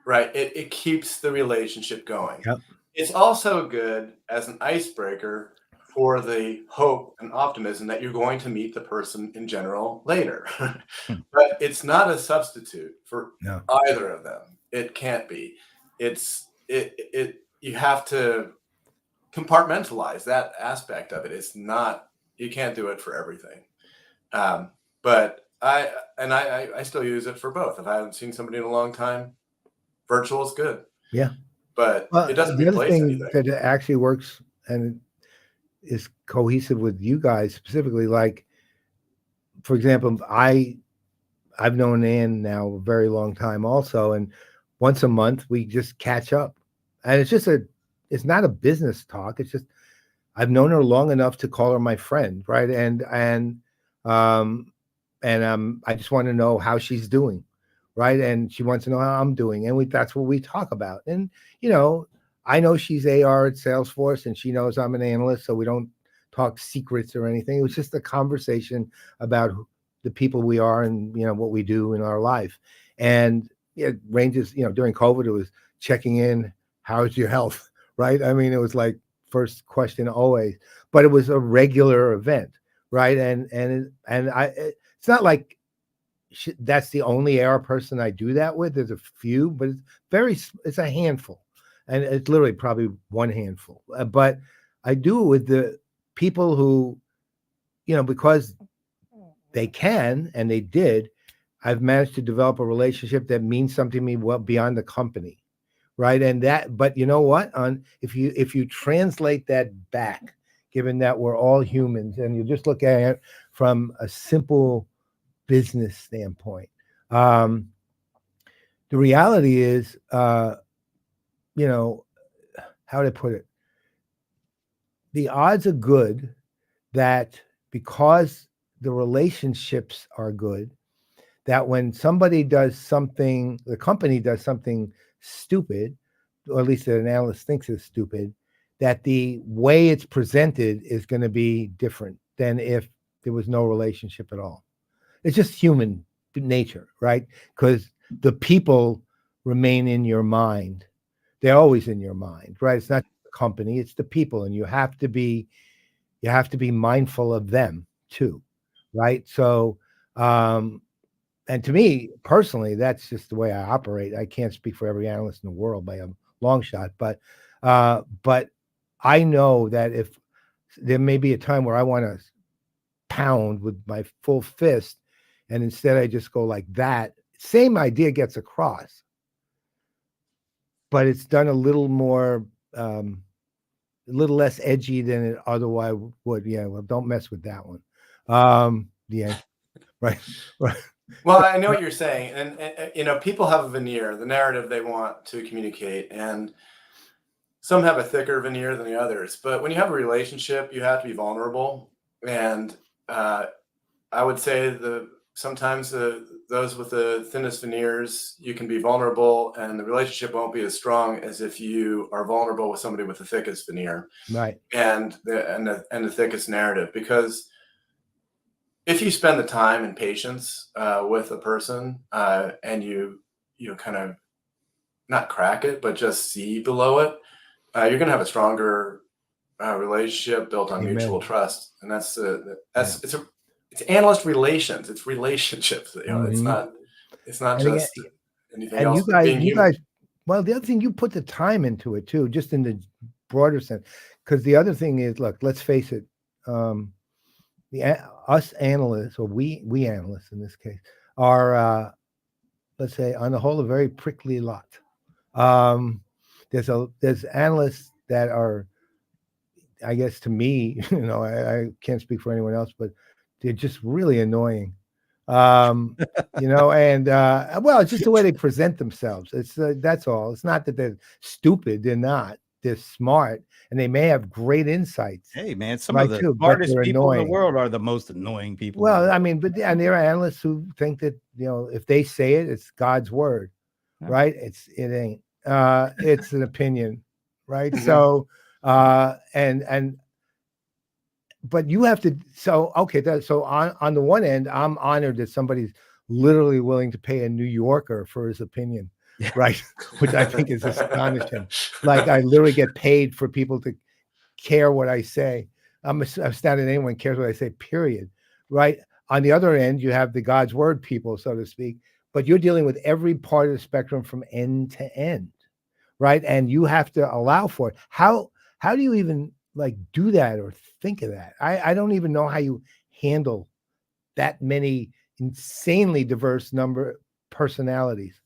right? It keeps the relationship going. Yep. It's also good as an icebreaker for the hope and optimism that you're going to meet the person in general later. But it's not a substitute for either of them. It can't be. You have to compartmentalize that aspect of it. It's not, you can't do it for everything. But I still use it for both. If I haven't seen somebody in a long time, virtual is good. Yeah. But it doesn't the other replace thing anything. that actually works and is cohesive with you guys specifically, like, for example, I've known Ann now a very long time also, and once a month we just catch up, and it's not a business talk. It's just I've known her long enough to call her my friend, right? And I just want to know how she's doing, right? And she wants to know how I'm doing, and that's what we talk about. And I know she's AR at Salesforce, and she knows I'm an analyst, so we don't talk secrets or anything. It was just a conversation about the people we are and, what we do in our life. And it ranges, during COVID, it was checking in, how's your health, right? I mean, it was like first question always, but it was a regular event, right? It's not like that's the only AR person I do that with. There's a few, but it's a handful, and it's literally probably one handful. But I do it with the people who, because they can and they did, I've managed to develop a relationship that means something to me well beyond the company, right? But you know what? If you translate that back, given that we're all humans, and you just look at it from a simple business standpoint, the reality is, how would I put it? The odds are good that because the relationships are good, that when somebody does something, the company does something stupid, or at least an analyst thinks is stupid, that the way it's presented is going to be different than if there was no relationship at all. It's just human nature, right? Because the people remain in your mind. They're always in your mind, right? It's not the company, it's the people, and you have to be mindful of them too, right? So, and to me personally, that's just the way I operate. I can't speak for every analyst in the world by a long shot, but I know that if there may be a time where I want to pound with my full fist, and instead I just go like that, same idea gets across, but it's done a little more, a little less edgy than it otherwise would. Yeah, well, don't mess with that one. Yeah, right. Well, I know what you're saying, and people have a veneer, the narrative they want to communicate, and some have a thicker veneer than the others. But when you have a relationship, you have to be vulnerable, and I would say sometimes those with the thinnest veneers, you can be vulnerable, and the relationship won't be as strong as if you are vulnerable with somebody with the thickest veneer, right, and the thickest narrative. Because if you spend the time and patience with a person, and you kind of not crack it, but just see below it, you're going to have a stronger relationship built on mutual trust, and it's analyst relations. It's relationships. Mm-hmm. It's not And just again, anything and else. you guys, well, the other thing, you put the time into it too, just in the broader sense. Because the other thing is, look, let's face it, us analysts, or we analysts in this case, are let's say on the whole a very prickly lot. There's analysts that are, I guess to me, I can't speak for anyone else, but they're just really annoying. And well, it's just the way they present themselves. It's that's all. It's not that they're stupid. They're not. They're smart, and they may have great insights. Hey, man, some of the smartest people in the world are the most annoying people. Well, I mean, and there are analysts who think that, if they say it, it's God's word, right? It ain't. It's an opinion, right? Mm-hmm. So, but you have to. So, okay, so on the one end, I'm honored that somebody's literally willing to pay a New Yorker for his opinion, right? Which I think is astonishing. Like, I literally get paid for people to care what I say. I'm astounded anyone cares what I say, period. Right. On the other end, you have the God's word people, so to speak, but you're dealing with every part of the spectrum from end to end. Right. And you have to allow for it. How do you even do that or think of that? I don't even know how you handle that many insanely diverse personalities.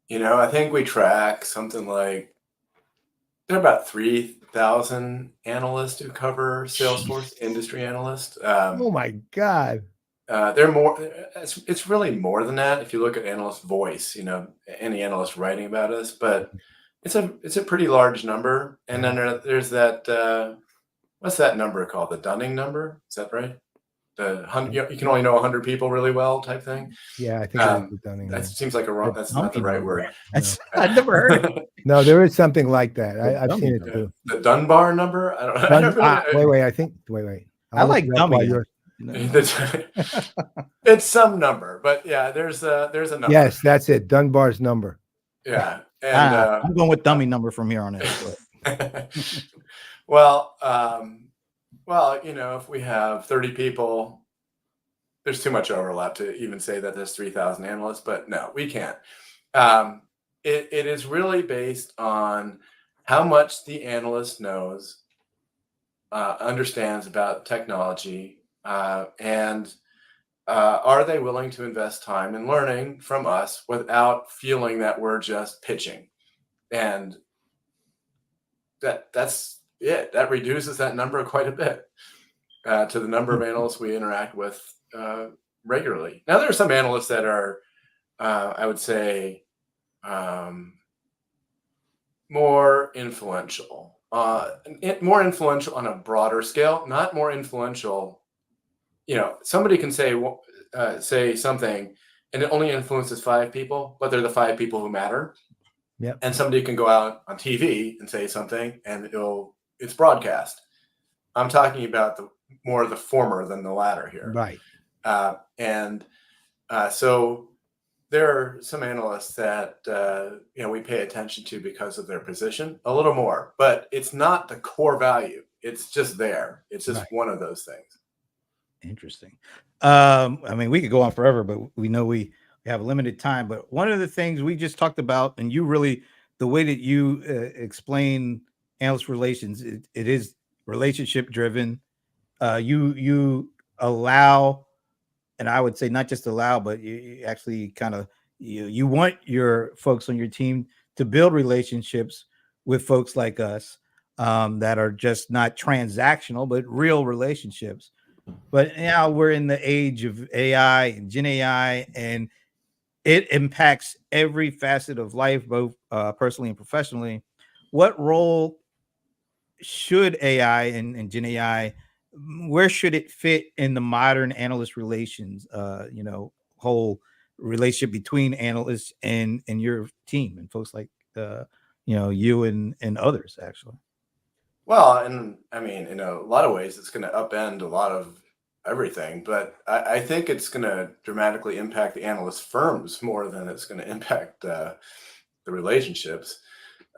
I think we track something like, there are about 3,000 analysts who cover Salesforce, industry analysts. Oh my God. They're more. It's really more than that. If you look at Analyst Voice, any analyst writing about us, but it's a pretty large number. And then there's that. What's that number called? The Dunning number? Is that right? you can only know 100 people really well type thing. Yeah, I think it is the Dunning. That seems like that's not the right word. I've never heard of it. No, there is something like that. I've seen it too. The Dunbar number. I don't really, wait. I think. Wait. I like dummy. It's some number, but yeah, there's a number. Yes, that's it. Dunbar's number. Yeah, and I'm going with dummy number from here on out. well, if we have 30 people, there's too much overlap to even say that there's 3,000 analysts, but no, we can't. It is really based on how much the analyst knows, understands about technology, and are they willing to invest time in learning from us without feeling that we're just pitching? And that's it. That reduces that number quite a bit to the number of analysts we interact with regularly. Now, there are some analysts that are, I would say, more influential on a broader scale, not more influential. Somebody can say something and it only influences 5 people, but they're the 5 people who matter. Yep. And somebody can go out on TV and say something and it's broadcast. I'm talking about more of the former than the latter here. Right. So there are some analysts that we pay attention to because of their position a little more, but it's not the core value. It's just there. It's just one of those things. Interesting. I mean, we could go on forever, but we know we have limited time. But one of the things we just talked about, and you really, the way that you explain analyst relations, it is relationship driven. You allow, and I would say not just allow, but you actually kind of you want your folks on your team to build relationships with folks like us that are just not transactional, but real relationships. But now we're in the age of AI and Gen AI, and it impacts every facet of life, both personally and professionally. What role should AI and Gen AI, where should it fit in the modern analyst relations, whole relationship between analysts and your team and folks like, you and others, actually? Well, and I mean, in a lot of ways, it's going to upend a lot of everything, but I think it's going to dramatically impact the analyst firms more than it's going to impact the relationships.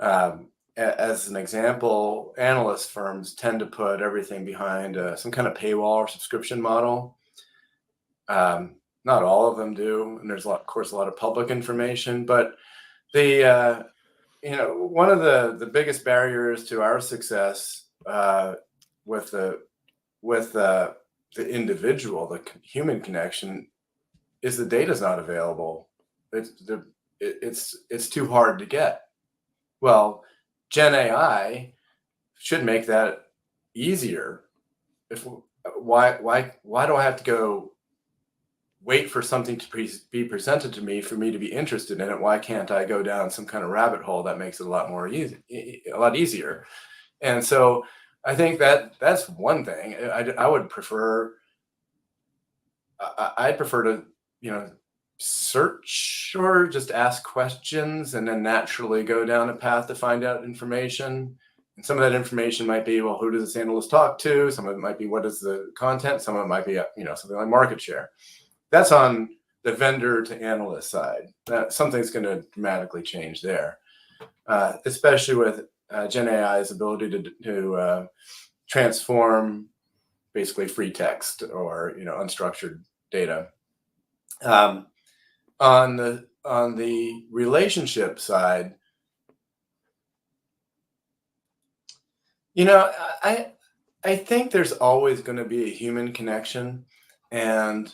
As an example, analyst firms tend to put everything behind some kind of paywall or subscription model. Not all of them do, and there's of course a lot of public information, but one of the biggest barriers to our success with the individual, the human connection, is the data's not available. It's too hard to get. Well, Gen AI should make that easier. Why do I have to go wait for something to be presented to me for me to be interested in it? Why can't I go down some kind of rabbit hole that makes it a lot easier? And so I think that's one thing. I'd prefer to search or just ask questions and then naturally go down a path to find out information. And some of that information might be, well, who does this analyst talk to? Some of it might be, what is the content? Some of it might be, something like market share. That's on the vendor to analyst side. Something's going to dramatically change there, especially with Gen AI's ability to transform basically free text or unstructured data. On the relationship side, I think there's always going to be a human connection, and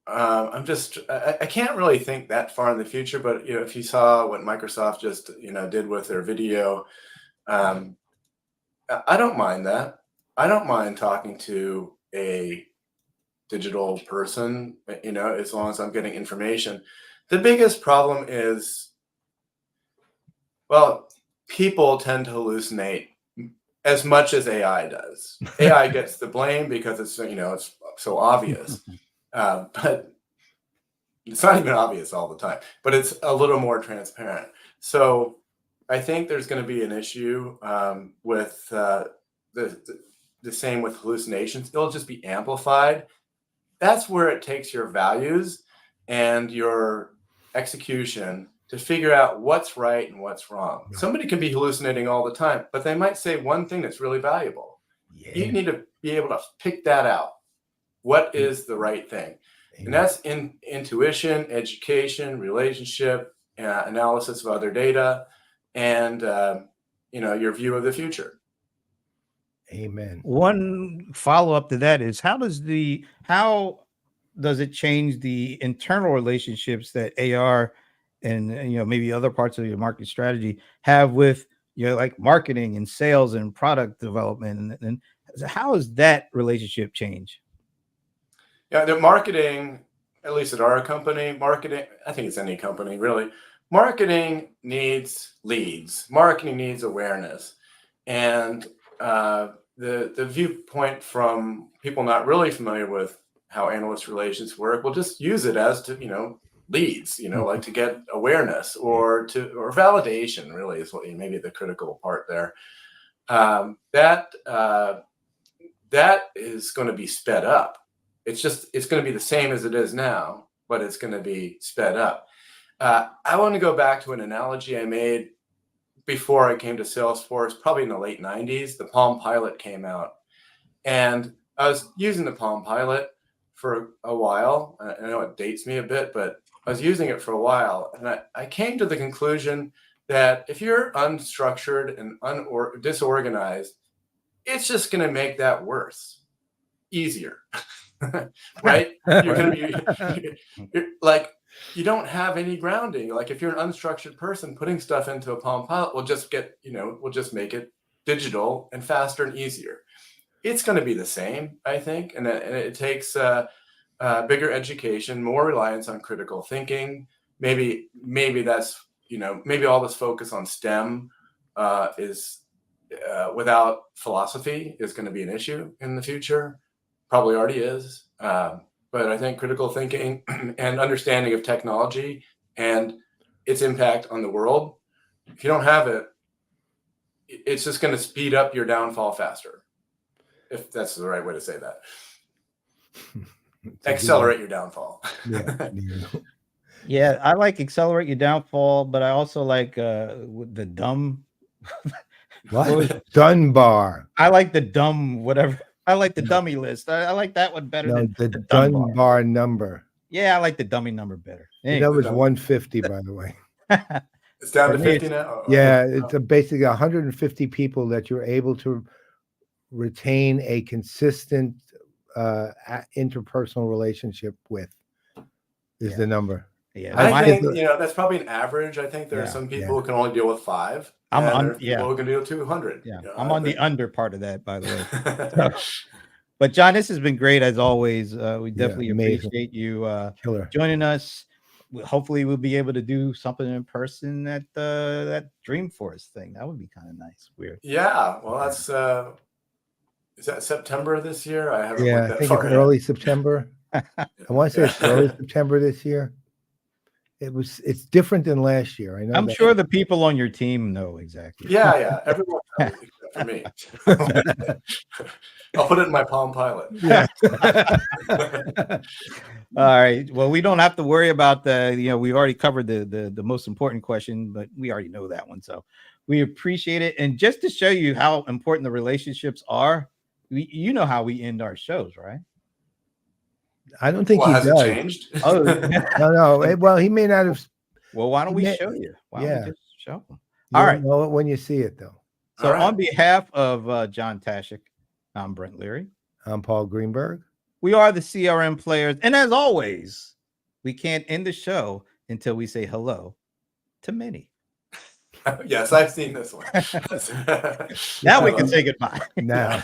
I can't really think that far in the future. But if you saw what Microsoft just did with their video, I don't mind that. I don't mind talking to a digital person, as long as I'm getting information. The biggest problem is, well, people tend to hallucinate as much as AI does. AI gets the blame because it's so obvious, but it's not even obvious all the time, but it's a little more transparent. So I think there's going to be an issue with the same with hallucinations. It'll just be amplified. That's where it takes your values and your execution to figure out what's right and what's wrong. Right. Somebody can be hallucinating all the time, but they might say one thing that's really valuable. Yeah. You need to be able to pick that out. What is the right thing? Yeah. And that's intuition, education, relationship, analysis of other data, and your view of the future. Amen. One follow-up to that is how does it change the internal relationships that AR and maybe other parts of your market strategy have with like marketing and sales and product development, and how does that relationship change? Yeah, the marketing, at least at our company, marketing, I think it's any company really, marketing needs leads, marketing needs awareness, and the viewpoint from people not really familiar with how analyst relations work will just use it as to leads, like to get awareness or validation. Really is what maybe the critical part there. That is going to be sped up. It's going to be the same as it is now, but it's going to be sped up. I want to go back to an analogy I made before I came to Salesforce, probably in the late 90s. The Palm Pilot came out, and I was using the Palm Pilot for a while. I know it dates me a bit, but I was using it for a while, and I came to the conclusion that if you're unstructured and disorganized, it's just going to make that worse, easier, right? You're going to be like, you don't have any grounding. Like if you're an unstructured person, putting stuff into a Palm Pilot will just make it digital and faster and easier. It's going to be the same, I think, and it takes bigger education, more reliance on critical thinking. Maybe that's maybe all this focus on STEM is without philosophy is going to be an issue in the future. Probably already is. But I think critical thinking and understanding of technology and its impact on the world, if you don't have it, it's just going to speed up your downfall faster. If that's the right way to say that. Accelerate your downfall. Yeah, I like accelerate your downfall, but I also like the dumb. What? Dunbar. I like the dumb whatever. I like the dummy list. I like that one better than the Dunbar number. Yeah, I like the dummy number better. Anyway. That was 150, by the way. It's down to 50 now? Yeah, it's basically 150 people that you're able to retain a consistent interpersonal relationship with is the number. Yeah, I think that's probably an average. I think there are some people who can only deal with 5. People who can deal with 200. Yeah, I'm on the under part of that, by the way. But John, this has been great as always. We definitely appreciate you joining us. Hopefully, we'll be able to do something in person at that Dreamforce thing. That would be kind of nice. Weird. Yeah. Well, that's is that September this year? I haven't. Yeah, I think it's early September. I want to say it's early September this year. It's different than last year. I know. I'm sure the people on your team know exactly. Yeah. Everyone knows except for me. I'll put it in my Palm Pilot. Yeah. All right. Well, we don't have to worry about we already covered the most important question, but we already know that one. So we appreciate it. And just to show you how important the relationships are, you know how we end our shows, right? I don't think he has does. It changed? Oh, no. Well, he may not have. Well, why don't we show you? Why don't we just show them? All right. Know it when you see it, though. So on behalf of John Taschek, I'm Brent Leary. I'm Paul Greenberg. We are the CRM Players. And as always, we can't end the show until we say hello to many. Yes, I've seen this one. Now we can say goodbye. Now.